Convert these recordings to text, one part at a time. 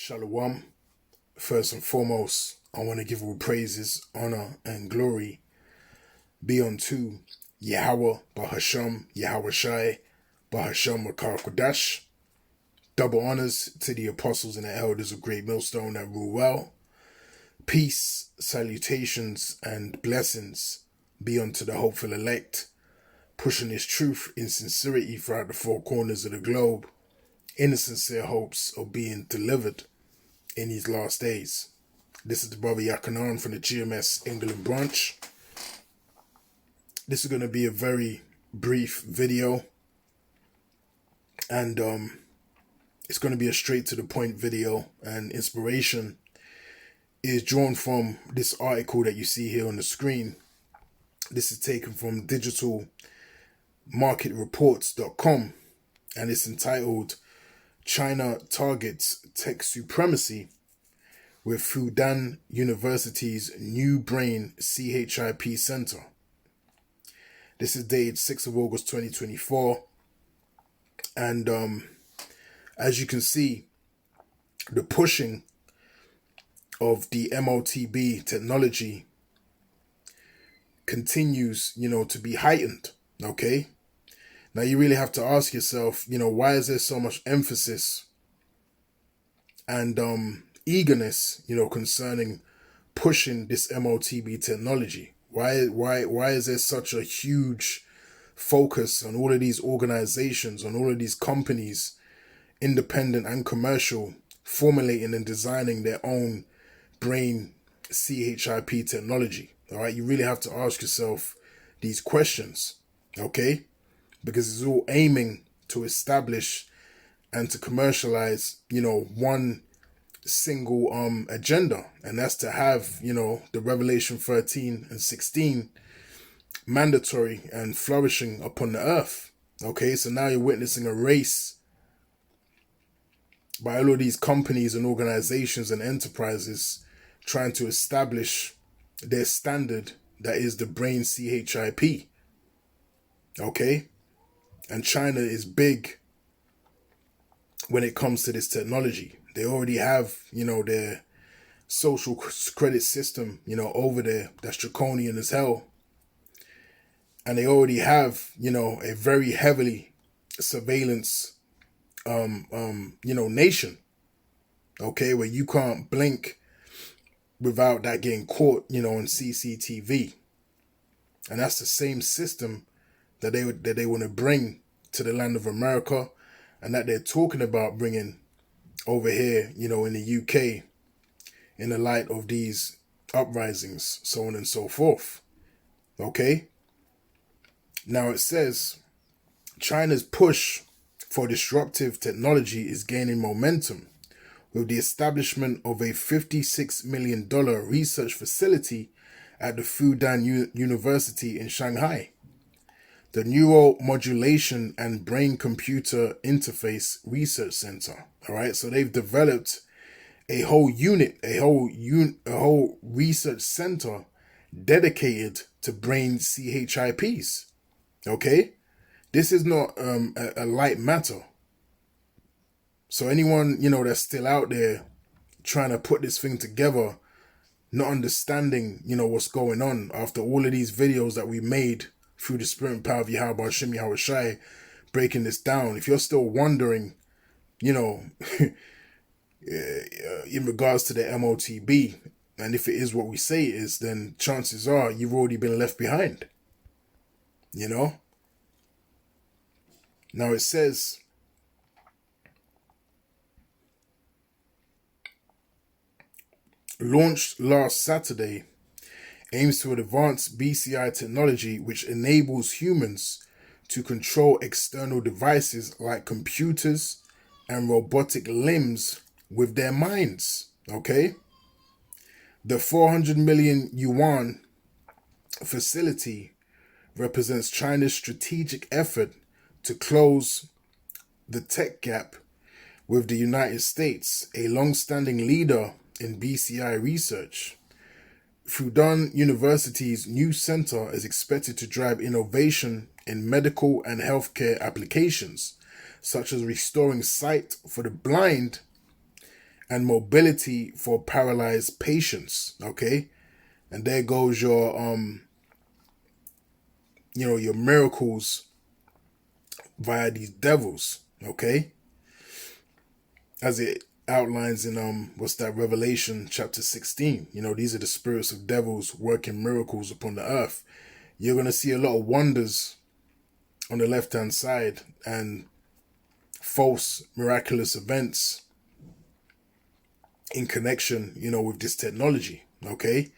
Shalom. First and foremost, I want to give all praises, honor, and glory be unto Yahweh, Bahasham, Yahweh Shai, Bahasham Makar Kodash. Double honors to the apostles and the elders of Great Millstone that rule well. Peace, salutations, and blessings be unto the hopeful elect, pushing this truth in sincerity throughout the four corners of the globe, in the sincere hopes of being delivered in these last days. This is the brother Yakanan from the GMS England branch. This is going to be a very brief video, and it's going to be a straight to the point video, and inspiration is drawn from this article that you see here on the screen. This is taken from digitalmarketreports.com, and it's entitled China Targets Tech Supremacy with Fudan University's New Brain CHIP Center. This is dated 6th of August 2024. And as you can see, the pushing of the MOTB technology continues, to be heightened, okay? Now, you really have to ask yourself, why is there so much emphasis and eagerness, concerning pushing this MOTB technology? Why is there such a huge focus on all of these organizations, on all of these companies, independent and commercial, formulating and designing their own brain CHIP technology? All right, you really have to ask yourself these questions, okay? Because it's all aiming to establish and to commercialize, one single agenda, and that's to have, the Revelation 13 and 16 mandatory and flourishing upon the earth. Okay, so now you're witnessing a race by all of these companies and organizations and enterprises trying to establish their standard, that is the brain CHIP. Okay, and China is big when it comes to this technology. They already have, their social credit system, over there that's draconian as hell. And they already have, a very heavily surveillance, nation. Okay, where you can't blink without that getting caught, on CCTV. And that's the same system that they want to bring to the land of America, and that they're talking about bringing over here, in the UK, in the light of these uprisings, so on and so forth. Okay? Now it says, China's push for disruptive technology is gaining momentum with the establishment of a $56 million research facility at the Fudan University in Shanghai. The Neuromodulation and Brain-Computer Interface Research Center. All right, so they've developed a whole unit, a whole research center dedicated to brain CHIPs. Okay, this is not a light matter. So anyone, that's still out there trying to put this thing together, not understanding, what's going on after all of these videos that we made through the spirit and power of Yahweh Hashem Yahweh Shai, breaking this down. If you're still wondering, in regards to the MOTB, and if it is what we say it is, then chances are you've already been left behind. Now it says, launched last Saturday, aims to advance BCI technology which enables humans to control external devices like computers and robotic limbs with their minds. Okay? The 400 million yuan facility represents China's strategic effort to close the tech gap with the United States, a long-standing leader in BCI research. Fudan University's new center is expected to drive innovation in medical and healthcare applications, such as restoring sight for the blind and mobility for paralyzed patients. Okay. And there goes your, your miracles via these devils. Okay. As it outlines in, Revelation chapter 16. These are the spirits of devils working miracles upon the earth. You're going to see a lot of wonders on the left-hand side and false miraculous events in connection, with this technology, okay?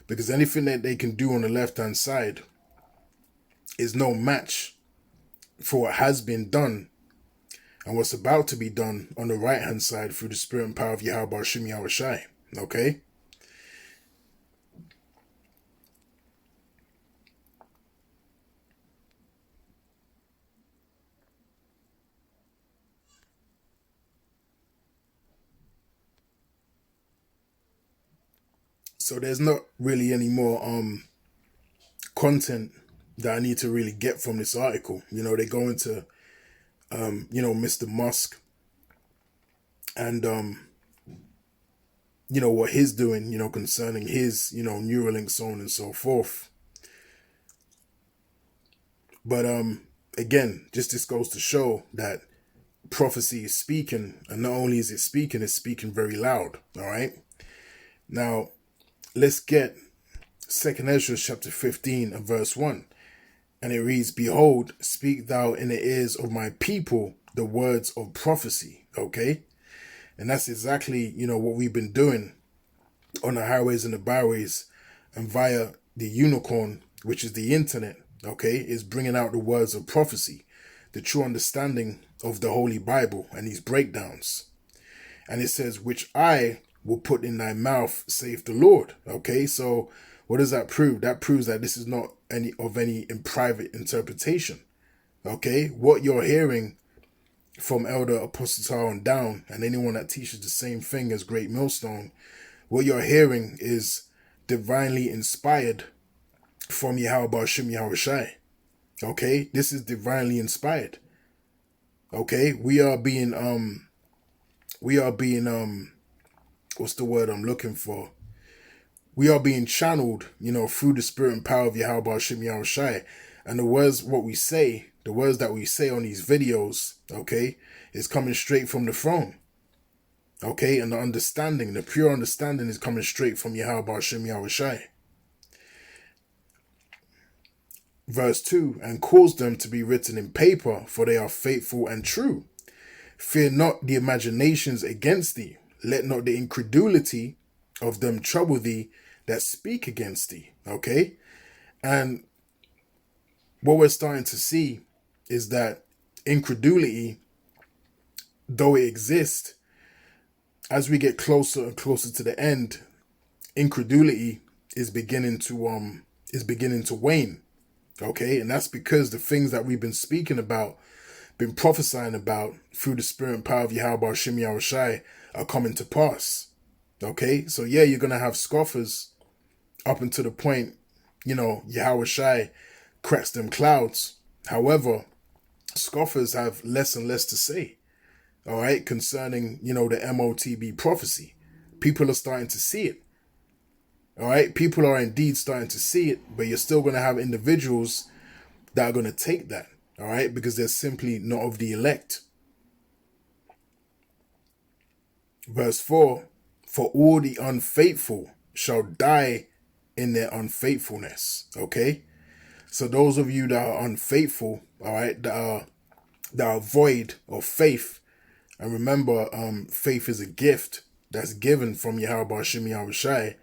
Because anything that they can do on the left-hand side is no match for what has been done and what's about to be done on the right-hand side through the spirit and power of Yahweh Shim Yahushai, okay? So there's not really any more content that I need to really get from this article. They go into Mr. Musk and what he's doing, concerning his, Neuralink, so on and so forth. But again, just this goes to show that prophecy is speaking, and not only is it speaking, it's speaking very loud. All right. Now, let's get 2nd Ezra chapter 15 and verse 1. And it reads, "Behold, speak thou in the ears of my people the words of prophecy." Okay? And that's exactly, what we've been doing on the highways and the byways and via the unicorn, which is the internet, okay, is bringing out the words of prophecy, the true understanding of the Holy Bible and these breakdowns. And it says, "Which I will put in thy mouth, saith the Lord." Okay, so what does that prove? That proves that this is not any in private interpretation. Okay, what you're hearing from Elder Apostle Tar on down, and anyone that teaches the same thing as Great Millstone, what you're hearing is divinely inspired from Yahweh Bashim Yahushai. Okay, this is divinely inspired. Okay, we are being what's the word I'm looking for? We are being channeled, through the spirit and power of Yahweh Bashim Yahushai. And the words that we say on these videos, okay, is coming straight from the throne. Okay, and the pure understanding is coming straight from Yahweh Bashim Yahushai. Verse 2, "And cause them to be written in paper, for they are faithful and true. Fear not the imaginations against thee. Let not the incredulity of them trouble thee that speak against thee." Okay? And what we're starting to see is that incredulity, though it exists, as we get closer and closer to the end, incredulity is beginning to wane. Okay? And that's because the things that we've been speaking about, been prophesying about through the spirit and power of Yahweh Shim Yahushai are coming to pass. Okay? So yeah, you're going to have scoffers up until the point, Yahushai cracks them clouds. However, scoffers have less and less to say, all right, concerning, the MOTB prophecy. People are starting to see it. All right, people are indeed starting to see it, but you're still going to have individuals that are going to take that, all right, because they're simply not of the elect. Verse 4, "For all the unfaithful shall die in their unfaithfulness." Okay, so those of you that are unfaithful, all right, that are void of faith, and remember, faith is a gift that's given from Yahweh Bashim Yahushai,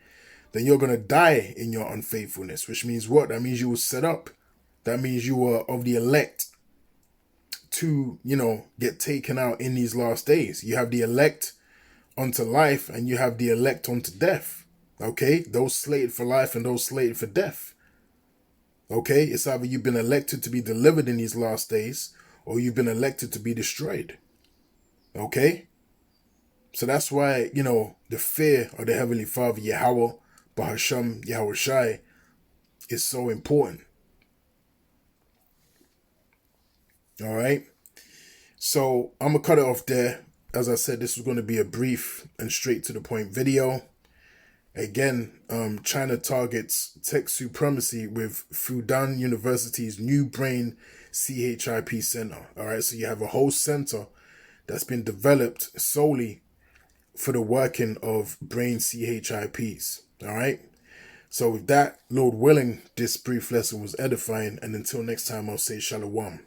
then you're going to die in your unfaithfulness, which means what? That means you were set up. That means you were of the elect to, get taken out in these last days. You have the elect unto life and you have the elect unto death. Okay? Those slated for life and those slated for death. Okay? It's either you've been elected to be delivered in these last days or you've been elected to be destroyed. Okay? So that's why, the fear of the Heavenly Father, Yahweh, Bahasham, Yahushai, is so important. All right? So I'm going to cut it off there. as I said, this was going to be a brief and straight to the point video. Again, China targets tech supremacy with Fudan University's new brain CHIP center. All right, so you have a whole center that's been developed solely for the working of brain CHIPs. All right. So with that, Lord willing, this brief lesson was edifying. And until next time, I'll say shalom.